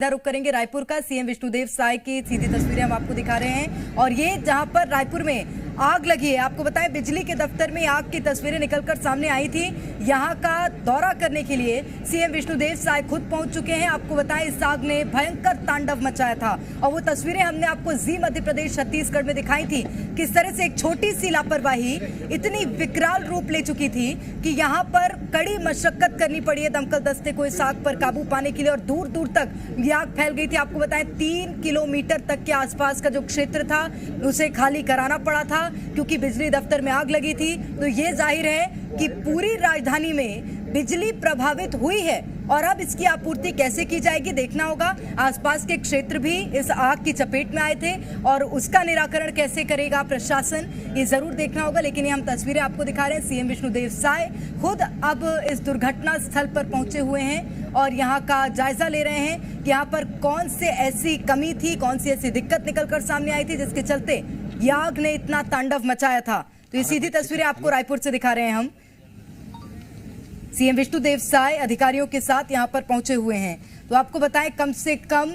रुख करेंगे रायपुर का। सीएम विष्णुदेव साय की सीधी तस्वीरें हम आपको दिखा रहे हैं और ये जहां पर रायपुर में आग लगी है, आपको बताएं बिजली के दफ्तर में आग की तस्वीरें निकलकर सामने आई थी। यहां का दौरा करने के लिए सीएम विष्णुदेव साय खुद पहुंच चुके हैं। आपको बताएं इस आग ने भयंकर तांडव मचाया था और वो तस्वीरें हमने आपको जी मध्य प्रदेश छत्तीसगढ़ में दिखाई थी। किस तरह से एक छोटी सी लापरवाही इतनी विकराल रूप ले चुकी थी कि यहाँ पर कड़ी मशक्कत करनी पड़ी है दमकल दस्ते को इस आग पर काबू पाने के लिए और दूर दूर तक ये आग फैल गई थी। आपको बताएं 3 किलोमीटर तक के आसपास का जो क्षेत्र था उसे खाली कराना पड़ा था क्योंकि बिजली दफ्तर में आग लगी थी। तो ये जाहिर है कि पूरी राजधानी में बिजली प्रभावित हुई है और अब इसकी आपूर्ति कैसे की जाएगी देखना होगा। आसपास के क्षेत्र भी इस आग की चपेट में आए थे और उसका निराकरण कैसे करेगा प्रशासन, ये जरूर देखना होगा। लेकिन ये हम तस्वीरें आपको दिखा रहे हैं। सीएम विष्णुदेव साय खुद अब इस दुर्घटना स्थल पर पहुंचे हुए हैं और यहाँ का जायजा ले रहे हैं कि यहाँ पर कौन से ऐसी कमी थी, कौन सी ऐसी दिक्कत निकलकर सामने आई थी जिसके चलते ये आग ने इतना तांडव मचाया था। तो ये सीधी तस्वीरें आपको रायपुर से दिखा रहे हैं हम। सीएम विष्णुदेव साय अधिकारियों के साथ यहां पर पहुंचे हुए हैं। तो आपको बताएं कम से कम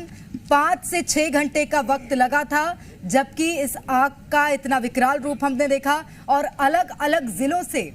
5 से 6 घंटे का वक्त लगा था, जबकि इस आग का इतना विकराल रूप हमने देखा और अलग अलग जिलों से,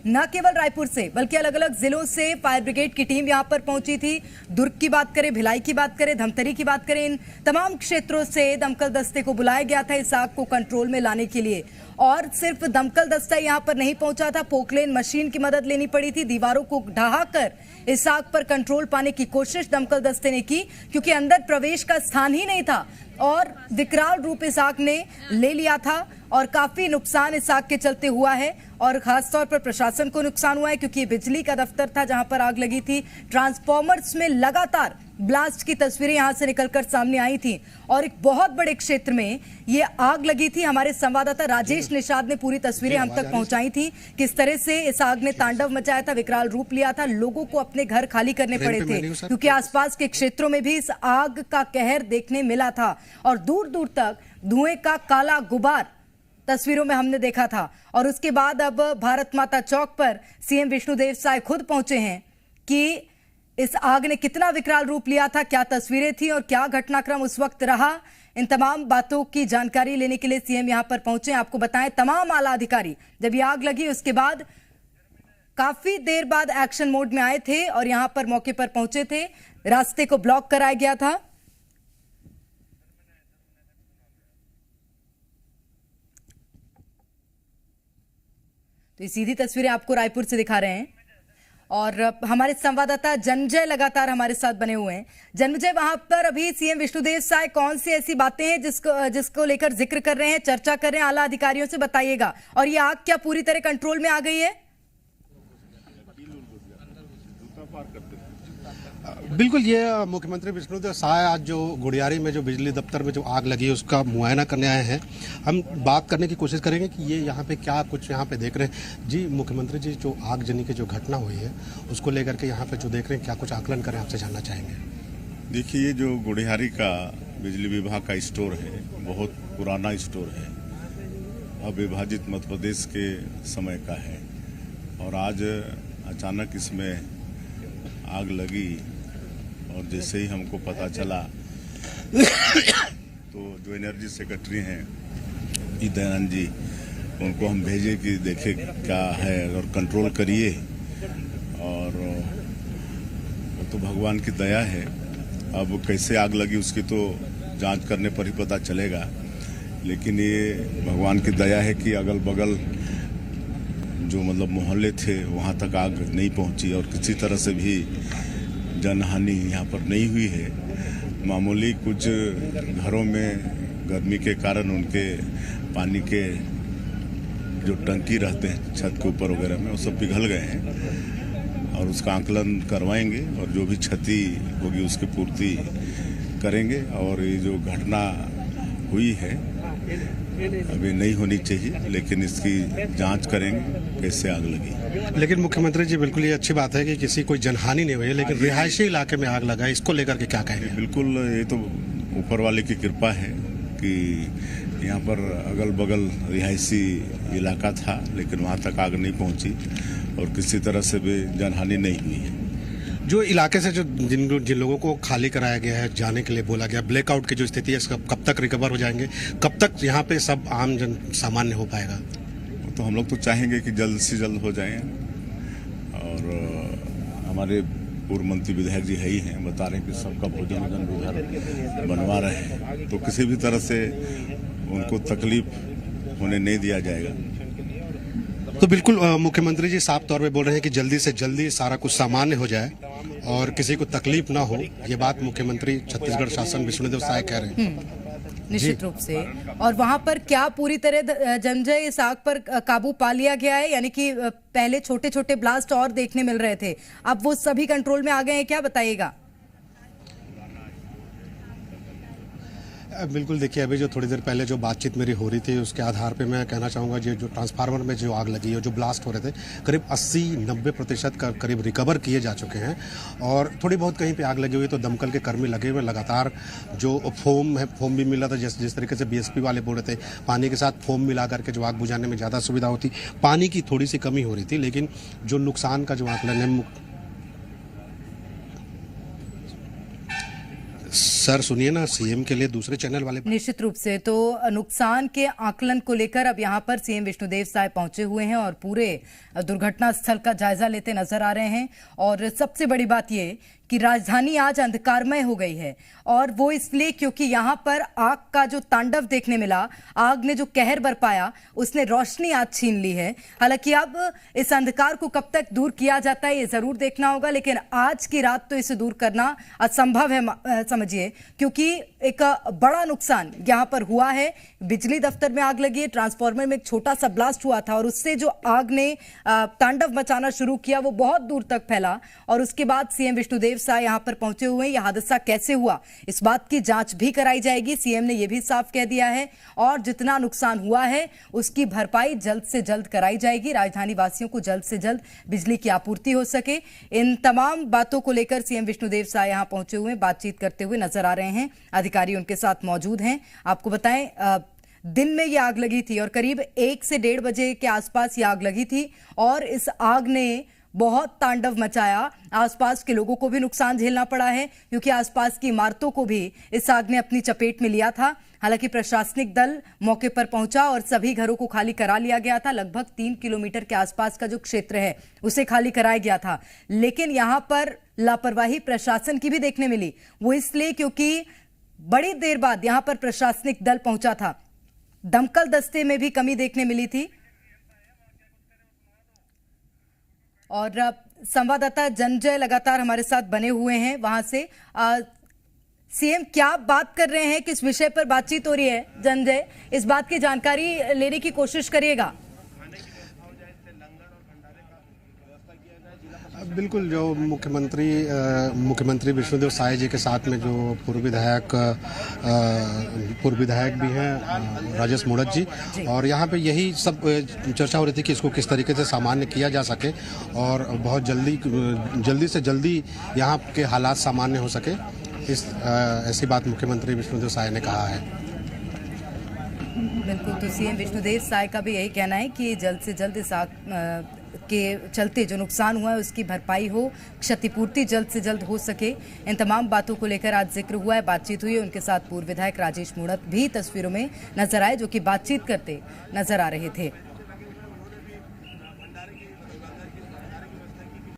न केवल रायपुर से बल्कि अलग अलग जिलों से फायर ब्रिगेड की टीम यहां पर पहुंची थी। दुर्ग की बात करें, भिलाई की बात करें, धमतरी की बात करें, इन तमाम क्षेत्रों से दमकल दस्ते को बुलाया गया था इस आग को कंट्रोल में लाने के लिए। और सिर्फ दमकल दस्ता यहां पर नहीं पहुंचा था, पोकलेन मशीन की मदद लेनी पड़ी थी। दीवारों को ढहाकर इस आग पर कंट्रोल पाने की कोशिश दमकल दस्ते ने की क्योंकि अंदर प्रवेश का स्थान ही नहीं था और विकराल रूप इस आग ने ले लिया था और काफी नुकसान इस आग के चलते हुआ है और खासतौर पर प्रशासन को नुकसान हुआ है क्योंकि बिजली का दफ्तर था जहां पर आग लगी थी। ट्रांसफॉर्मर्स में लगातार ब्लास्ट की तस्वीरें यहां से निकलकर सामने आई थी और एक बहुत बड़े क्षेत्र में ये आग लगी थी। हमारे संवाददाता राजेश निषाद ने पूरी तस्वीरें हम तक पहुंचाई थी किस तरह से इस आग ने तांडव मचाया था, विकराल रूप लिया था। लोगों को अपने घर खाली करने पड़े थे क्योंकि आसपास के क्षेत्रों में भी इस आग का कहर देखने मिला था और दूर दूर तक धुएं का काला गुबार तस्वीरों में हमने देखा था। और उसके बाद अब भारत माता चौक पर सीएम विष्णुदेव साय खुद पहुंचे हैं कि इस आग ने कितना विकराल रूप लिया था, क्या तस्वीरें थी और क्या घटनाक्रम उस वक्त रहा। इन तमाम बातों की जानकारी लेने के लिए सीएम यहां पर पहुंचे। आपको बताएं तमाम आला अधिकारी जब ये आग लगी उसके बाद काफी देर बाद एक्शन मोड में आए थे और यहां पर मौके पर पहुंचे थे। रास्ते को ब्लॉक कराया गया था। तो ये सीधी तस्वीरें आपको रायपुर से दिखा रहे हैं और हमारे संवाददाता जन्मजय लगातार हमारे साथ बने हुए हैं। जन्मजय, वहां पर अभी सीएम विष्णुदेव साय कौन सी ऐसी बातें हैं जिसको लेकर जिक्र कर रहे हैं, चर्चा कर रहे हैं आला अधिकारियों से, बताइएगा। और ये आग क्या पूरी तरह कंट्रोल में आ गई है? बिल्कुल, ये मुख्यमंत्री विष्णुदेव साय आज जो गुड़ियारी में जो बिजली दफ्तर में जो आग लगी है उसका मुआयना करने आए हैं। हम बात करने की कोशिश करेंगे कि ये यहाँ पे क्या कुछ यहाँ पे देख रहे हैं। जी मुख्यमंत्री जी, जो आगजनी की जो घटना हुई है उसको लेकर के यहाँ पे जो देख रहे हैं, क्या कुछ आकलन करें, आपसे जानना चाहेंगे। देखिए, ये जो गुड़ियारी का बिजली विभाग का स्टोर है बहुत पुराना स्टोर है, अविभाजित मध्य प्रदेश के समय का है और आज अचानक इसमें आग लगी और जैसे ही हमको पता चला तो जो एनर्जी सेक्रेटरी हैं ई दयानंद जी, उनको हम भेजे कि देखे क्या है और कंट्रोल करिए। और वो तो भगवान की दया है, अब कैसे आग लगी उसकी तो जांच करने पर ही पता चलेगा। लेकिन ये भगवान की दया है कि अगल बगल जो मतलब मोहल्ले थे वहाँ तक आग नहीं पहुँची और किसी तरह से भी जनहानि यहाँ पर नहीं हुई है। मामूली कुछ घरों में गर्मी के कारण उनके पानी के जो टंकी रहते हैं छत के ऊपर वगैरह में वो सब पिघल गए हैं और उसका आकलन करवाएंगे और जो भी क्षति होगी उसकी पूर्ति करेंगे। और ये जो घटना हुई है अभी नहीं होनी चाहिए, लेकिन इसकी जांच करेंगे कैसे आग लगी। लेकिन मुख्यमंत्री जी, बिल्कुल ये अच्छी बात है कि किसी कोई जनहानि नहीं हुई है, लेकिन रिहायशी इलाके में आग लगा, इसको लेकर के क्या कहेंगे? बिल्कुल, ये तो ऊपर वाले की कृपा है कि यहाँ पर अगल बगल रिहायशी इलाका था लेकिन वहाँ तक आग नहीं पहुँची और किसी तरह से भी जनहानि नहीं हुई है। जो इलाके से जो जिन लोगों को खाली कराया गया है, जाने के लिए बोला गया, ब्लैकआउट की जो स्थिति है, कब तक रिकवर हो जाएंगे, कब तक यहाँ पे सब आम जन सामान्य हो पाएगा? तो हम लोग तो चाहेंगे कि जल्द से जल्द हो जाएं, और हमारे पूर्व मंत्री विधायक जी है ही हैं, बता रहे हैं कि सबका भोजन भी उधर बनवा रहे हैं, तो किसी भी तरह से उनको तकलीफ होने नहीं दिया जाएगा। तो बिल्कुल मुख्यमंत्री जी साफ तौर पे बोल रहे हैं कि जल्दी से जल्दी सारा कुछ सामान्य हो जाए और किसी को तकलीफ ना हो। ये बात मुख्यमंत्री छत्तीसगढ़ शासन विष्णुदेव साय कह रहे हैं। निश्चित रूप से। और वहां पर क्या पूरी तरह जंजय इस आग पर काबू पा लिया गया है? यानी कि पहले छोटे छोटे ब्लास्ट और देखने मिल रहे थे, अब वो सभी कंट्रोल में आ गए हैं, क्या बताइएगा? बिल्कुल, देखिए अभी जो थोड़ी देर पहले जो बातचीत मेरी हो रही थी उसके आधार पे मैं कहना चाहूँगा जो ट्रांसफार्मर में जो आग लगी है, जो ब्लास्ट हो रहे थे, करीब 80-90% का करीब रिकवर किए जा चुके हैं। और थोड़ी बहुत कहीं पे आग लगी हुई तो दमकल के कर्मी लगे हुए, लगातार जो फोम है, फोम भी मिला था, जिस तरीके से बीएसपी वाले बोल रहे थे पानी के साथ फोम मिला करके जो आग बुझाने में ज़्यादा सुविधा होती, पानी की थोड़ी सी कमी हो रही थी। लेकिन जो नुकसान का जो आंकलन है, सर सुनिए ना, सीएम के लिए दूसरे चैनल वाले। निश्चित रूप से। तो नुकसान के आकलन को लेकर अब यहाँ पर सीएम विष्णुदेव साय पहुंचे हुए हैं और पूरे दुर्घटना स्थल का जायजा लेते नजर आ रहे हैं। और सबसे बड़ी बात यह कि राजधानी आज अंधकारमय हो गई है, और वो इसलिए क्योंकि यहाँ पर आग का जो तांडव देखने मिला, आग ने जो कहर बरपाया, उसने रोशनी आज छीन ली है। हालांकि अब इस अंधकार को कब तक दूर किया जाता है ये जरूर देखना होगा, लेकिन आज की रात तो इसे दूर करना असंभव है, समझिए, क्योंकि एक बड़ा नुकसान यहाँ पर हुआ है। बिजली दफ्तर में आग लगी है, ट्रांसफार्मर में एक छोटा सा ब्लास्ट हुआ था और उससे जो आग ने तांडव मचाना शुरू किया वो बहुत दूर तक फैला। और उसके बाद सीएम विष्णुदेव साय यहां पर पहुंचे हुए हैं। यह हादसा कैसे हुआ इस बात की जांच भी कराई जाएगी, सीएम ने यह भी साफ कह दिया है। और जितना नुकसान हुआ है उसकी भरपाई जल्द से जल्द कराई जाएगी, राजधानी वासियों को जल्द से जल्द बिजली की आपूर्ति हो सके। इन तमाम बातों को लेकर सीएम विष्णुदेव साय यहां पहुंचे हुए बातचीत करते हुए नजर आ रहे हैं। अधिकारी उनके साथ मौजूद हैं। आपको बताएं, दिन में ये आग लगी थी और करीब 1 से 1:30 बजे के आसपास ये आग लगी थी और इस आग ने बहुत तांडव मचाया। आसपास के लोगों को भी नुकसान झेलना पड़ा है क्योंकि आसपास की इमारतों को भी इस आग ने अपनी चपेट में लिया था। हालांकि प्रशासनिक दल मौके पर पहुंचा और सभी घरों को खाली करा लिया गया था। लगभग 3 किलोमीटर के आसपास का जो क्षेत्र है उसे खाली कराया गया था, लेकिन यहां पर लापरवाही प्रशासन की भी देखने मिली। वो इसलिए क्योंकि बड़ी देर बाद यहां पर प्रशासनिक दल पहुंचा था, दमकल दस्ते में भी कमी देखने मिली थी। और संवाददाता जंजय लगातार हमारे साथ बने हुए हैं वहां से। सीएम क्या बात कर रहे हैं, किस विषय पर बातचीत हो रही है? जंजय, इस बात की जानकारी लेने की कोशिश करिएगा। बिल्कुल, जो मुख्यमंत्री विष्णुदेव साय जी के साथ में जो पूर्व विधायक भी हैं राजेश मूणत जी, और यहाँ पे यही सब चर्चा हो रही थी कि इसको किस तरीके से सामान्य किया जा सके और बहुत जल्दी से जल्दी यहाँ के हालात सामान्य हो सके। ऐसी बात मुख्यमंत्री विष्णुदेव साय ने कहा है। बिल्कुल, तो सीएम विष्णुदेव साय का भी यही कहना है कि जल्द से जल्द इस आग के चलते जो नुकसान हुआ है उसकी भरपाई हो, क्षतिपूर्ति जल्द से जल्द हो सके। इन तमाम बातों को लेकर आज जिक्र हुआ है, बातचीत हुई है। उनके साथ पूर्व विधायक राजेश मूणत भी तस्वीरों में नजर आए, जो कि बातचीत करते नजर आ रहे थे।